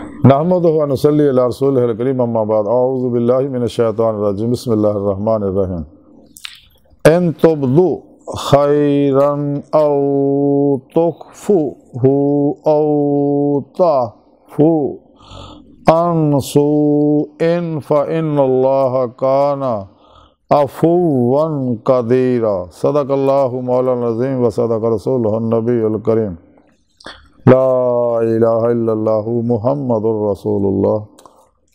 نحمدہ و نصلی علی رسولہ الکریم اما بعد اعوذ باللہ من الشیطان الرجیم بسم اللہ الرحمن الرحیم ان تبدو خیرا او تخفوہ او تعفو عن سوء فإن اللہ کان عفوا قدیرا صدق اللہ مولانا العظیم و صدق رسولہ النبی الکریم لا الہ الا اللہ محمد الرسول اللہ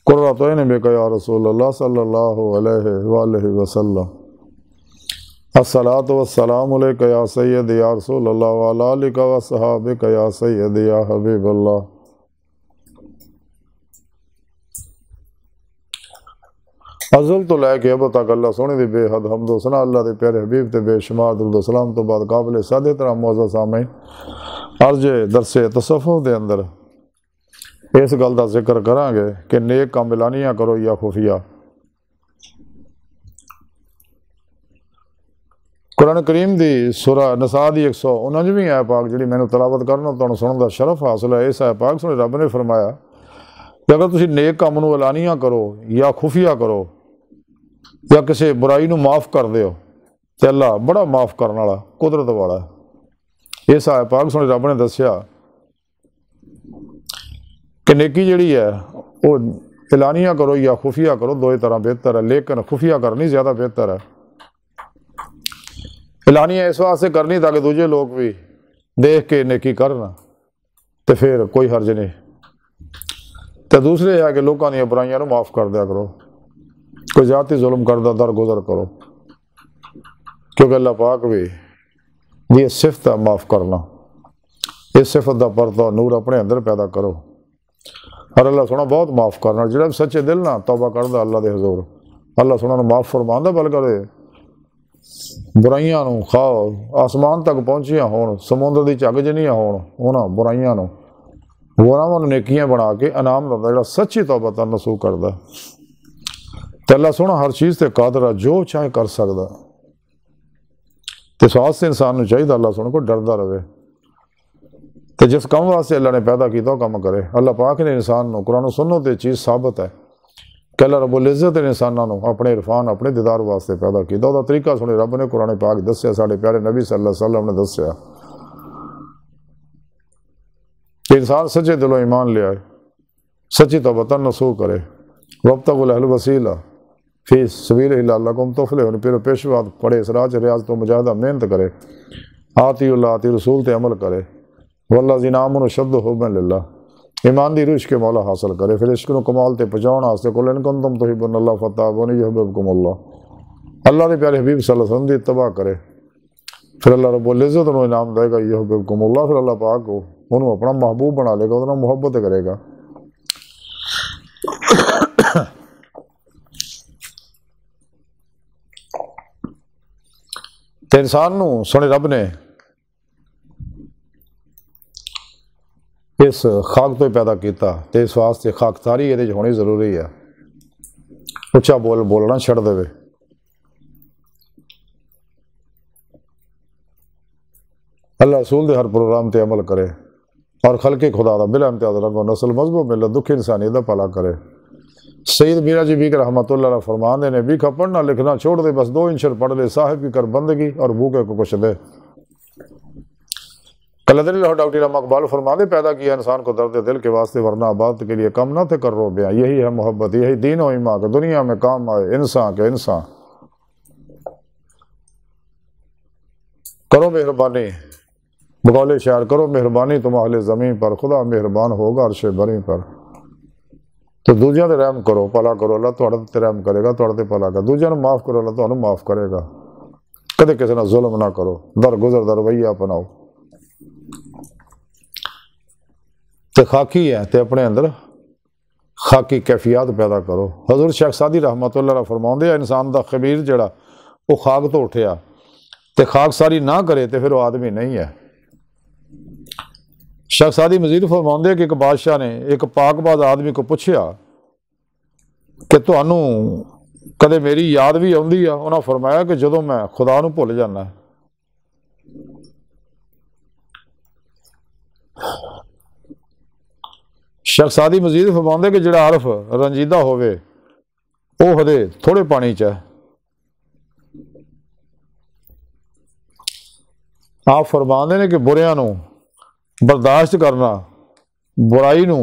قرۃ عین بک یا رسول اللہ صلی اللہ علیہ وآلہ وسلم الصلاۃ والسلام علیک یا سید یا رسول اللہ وعلی آلک وصحابک یا سید یا حبیب اللہ۔ ازل تو لے کے اب تک اللہ سونے دی بے حد حمد و ثنا اللہ دے پیارے حبیب تے بے شمار درود و سلام تو بعد قابل صد احترام معزز سامعین عرض درس تصوف دے اندر اس گل دا ذکر کران گے کہ نیک کام اعلانیہ کرو یا خفیہ۔ قرآن کریم دی سورہ نساء دی 149ویں آیت پاک جڑی میں تلاوت کرنا تانوں سنن دا شرف حاصل ہے، اس آیت پاک سنے رب نے فرمایا کہ اگر تسی نیک کام نو اعلانیہ کرو یا خفیہ کرو یا کسی برائی نو معاف کر دیو تے اللہ بڑا معاف کرنے والا قدرت والا ہے۔ اس آیت پاک سنے رب نے دسیا کہ نیکی جڑی ہے وہ اعلانیہ کرو یا خفیہ کرو دو ہی طرح بہتر ہے، لیکن خفیہ کرنی زیادہ بہتر ہے۔ اعلانیہ اس واسطے کرنی تاکہ دوجے لوگ بھی دیکھ کے نیکی کرنا تو پھر کوئی حرج نہیں، تو دوسرے ہے کہ لوگوں نے برائیاں معاف کر دیا کرو، کوئی ذاتی ظلم کردہ درگزر کرو، کیونکہ اللہ پاک بھی یہ صفت ہے معاف کرنا، اس صفت دا پردہ نور اپنے اندر پیدا کرو، اور اللہ سونا بہت معاف کرنا، جڑا سچے دل نہ توبہ کردہ اللہ دے حضور اللہ سونا نے معاف فرماندہ، بلکہ برائیاں نو خواہ آسمان تک پہنچیاں ہون، سمندر دی چگ جنیاں ہون، انہاں برائیاں نو گناہاں نو نیکیاں بنا کے انعام دیندا جڑا سچی توبہ تے نصوح کردا تے اللہ سونا ہر چیز تے قادر ہے، جو چاہے کر سکدا تے اس واسطے انسان نو چاہیے اللہ سونا کو ڈردا رہے تے جس کام واسطے اللہ نے پیدا کیتا وہ کام کرے۔ اللہ پاک نے انسان نو قرآن و سنت تے چیز ثابت ہے کہ اللہ رب العزت نے انساناں نو اپنے عرفان اپنے دیدار واسطے پیدا کیتا، وہ طریقہ سنے رب نے قرآن پاک دسیا، ساڈے پیارے نبی صلی اللہ علیہ وسلم نے دسیا کہ انسان سچے دلوں ایمان لے آئے، سچی توبہ نصوح کرے، وابتغوا الوسیلہ فی سبیلہ لعلکم تفلحون، پھر پیشوا پڑھے اس راہ ریاض تو مجاہدہ محنت کرے، آتی اللہ آتی رسول تے عمل کرے، والذین آمنوا اشد حبا للہ، ایمان دی روش کے مولا حاصل کرے، پھر عشق نو کمال تے پہنچاؤن واسطے قل ان کنتم تحبون اللہ فاتبعونی یحببکم اللہ، اللہ دے پیارے حبیب صلی اللہ علیہ وسلم دی اتباع کرے، پھر اللہ رب العزت نو انعام دے گا یحببکم اللہ، پھر اللہ پاک کو انہوں اپنا محبوب بنا لے گا، انہوں محبت کرے گا۔ تے انسان نو سنے رب نے اس خاک تو پیدا کیتا تے اس واسطے خاکساری یہ ہونی ضروری ہے، اچھا بولنا چھڑ دے، اللہ رسول دے ہر پروگرام تے عمل کرے اور خلق خدا دا بلا امتیاز رنگ و نسل مذہب ملت دکھ انسانیت دا پلا کرے۔ سید میرا جی بیک رحمۃ اللہ علیہ فرماندے نے بیکھا پڑھنا لکھنا چھوڑ دے، بس 2 انشر پڑھ لے، صاحب کی کر بندگی اور بھوکے کو کچھ دے۔ قلندر اللہ ڈاکٹر رحمہ اقبال فرماندے پیدا کیا انسان کو درد دل کے واسطے، ورنہ عبادت کے لیے کم نہ تھے کر رو بیاں، یہی ہے محبت، یہی دین و ایمان کہ دنیا میں کام آئے انسان کے انسان۔ کرو مہربانی بقول شاعر، کرو مہربانی تم اہل زمین پر، خدا مہربان ہوگا عرش بری پر، تو دوجیاں تے رحم کرو پلا کرو، اللہ تہاڈے تے رحم کرے گا، تہاڈے تے پلا کرے گا، دوجیاں نوں معاف کرو اللہ تہانوں معاف کرے گا، کدے کسی نال ظلم نہ کرو، درگزر دا رویہ اپناؤ تے خاکی ہے تے اپنے اندر خاکی کیفیات پیدا کرو۔ حضور شیخ سعدی رحمۃ اللہ علیہ فرماندے انسان دا خمیر جڑا وہ خاک تو اٹھیا تے خاک ساری نہ کرے تے پھر وہ آدمی نہیں ہے۔ شیخ سعدی مزید فرماندے کہ ایک بادشاہ نے ایک پاک باز آدمی کو پوچھیا کہ تہانوں کدے میری یاد بھی آندی ہے؟ انہاں فرمایا کہ جدوں میں خدا نو بھول جانا ہے۔ شخصادی مزید فرماندے کہ جڑا عرف رنجیدہ ہوئے وہ ہدے تھوڑے پانی چ ہے۔ آپ فرماندے نے کہ بریاں نو برداشت کرنا برائی نو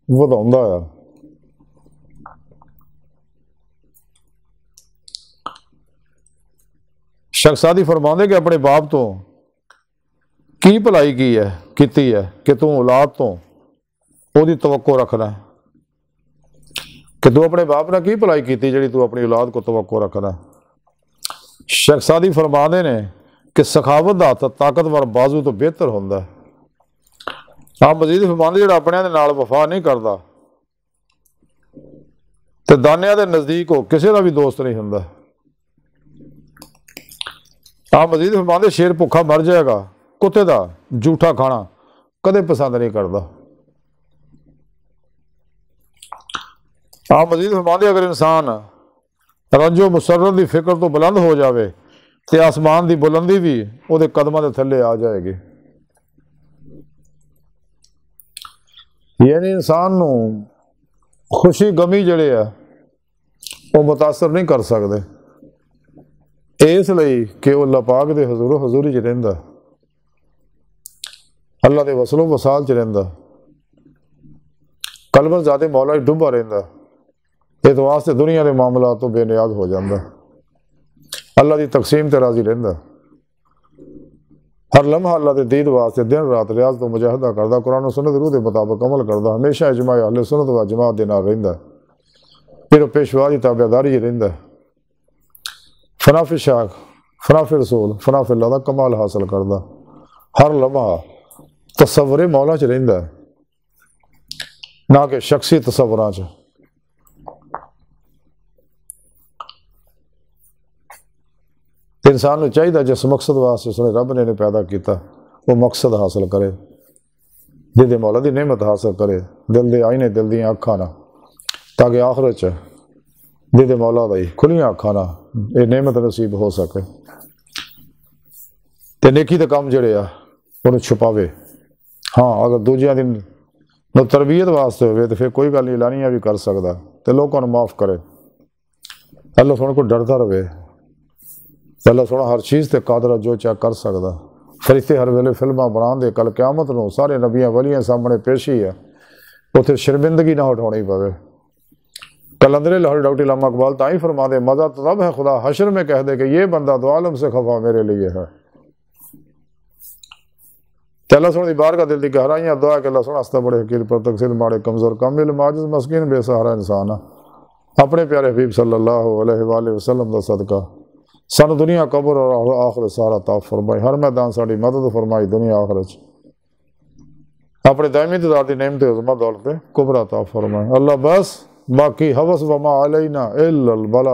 وداؤندا ہے۔ شخصادی فرماندے کہ اپنے باپ تو کی بھلائی کیتی ہے کہ تو اولاد تو وہ دی توقع رکھنا ہے، کہ تو اپنے باپ نے کی بھلائی کیتی جڑی تو اپنی اولاد کو توقع رکھنا ہے۔ شخصادی فرماندے نے کہ سخاوت دا طاقتور بازو تو بہتر ہوندا ہے۔ آپ مزید فرماندے جڑا اپنے دے نال وفا نہیں کردا تے دانیاں دے نزدیک ہو کسے دا بھی دوست نہیں ہوندا۔ آپ مزید فرماندے شیر بھوکا مر جائے گا، کتے دا جھوٹا کھانا کدے پسند نہیں کردا۔ آپ مزید فرماندے اگر انسان رنج و مسرت دی فکر تو بلند ہو جاوے تے آسمان دی بلندی بھی وہ دے قدماں دے تھلے آ جائے گی۔ یعنی انسان نو خوشی غمی جڑے ہے وہ متاثر نہیں کر سکتے، اس لئی کہ وہ اللہ پاک دے حضور و حضوری چ رہندا، اللہ دے وصل و وصال چ رہندا، قلباً ذات مولا ڈوبا رہندا، اس واسطے دنیا دے معاملات تو بے نیاز ہو جاندا، اللہ دی تقسیم تے راضی رہندا، ہر لمحہ اللہ دے دید واسطے دن رات ریاض تو مجاہدہ کردا، قرآن و سنت روح دے مطابق عمل کردا، ہمیشہ اجماع اہل سنت و جماعت دے نال رہندا، پھر وہ پیشوا دی تابعداری رہندا، فنا فی شاخ فنا فی رسول فنا فی اللہ دا کمال حاصل کردا، ہر لمحہ تصور مولا چ رہندا نہ کہ شخصی تصوراں چ۔ انسان کو چاہیے جس مقصد واسطے اس نے رب نے پیدا کیتا وہ مقصد حاصل کرے، دل دے مولا دی نعمت حاصل کرے، دل دے آئینے دل دیاں اکھاں نہ، تاکہ آخرت چ دل دے مولا دی کھلیاں اکھاں نہ یہ نعمت نصیب ہو سکے، تے نیکی دے کام جڑے آ انہوں چھپاوے۔ ہاں اگر دوجیاں دی تربیت واسطے ہوئے تو پھر کوئی گل نہیں، اعلانیہ بھی کر سکدا تے لوگوں کو معاف کرے، اللہ سونے کو ڈردا رہے، اللہ سونا ہر چیز تے قادر جو چاہ کر سکدا، فرشتے ہر ویلے فلماں بنا دے، کل قیامت نو سارے نبیاں ولیاں سامنے پیشی ہے، اتنے شرمندگی نہ اٹھانی پوے۔ کلندر لاہور ڈاکٹر علامہ اقبال تائیں فرما دے مزہ تب ہے خدا حشر میں کہہ دے کہ یہ بندہ دو عالم سے خفا میرے لیے ہے۔ کہ اللہ سونے دی بارگاہ دل دی گہرائیاں دعا کہ اللہ سونا ہستا بڑے حقیر پر تقصیر ماڑے کمزور کامل معجز مسکین بے سہارا انسان اپنے پیارے حبیب صلی اللہ علیہ وآلہ وسلم دا صدقہ سن دنیا قبر اور آخر سارا عطا فرمائی، ہر میدان ساری مدد فرمائی دنیا آخرت اپنے دائمی تدار دی نعمت عظمت دولت کبرا عطا فرمائی۔ اللہ بس باقی حوث وما علینا الا البلاغ۔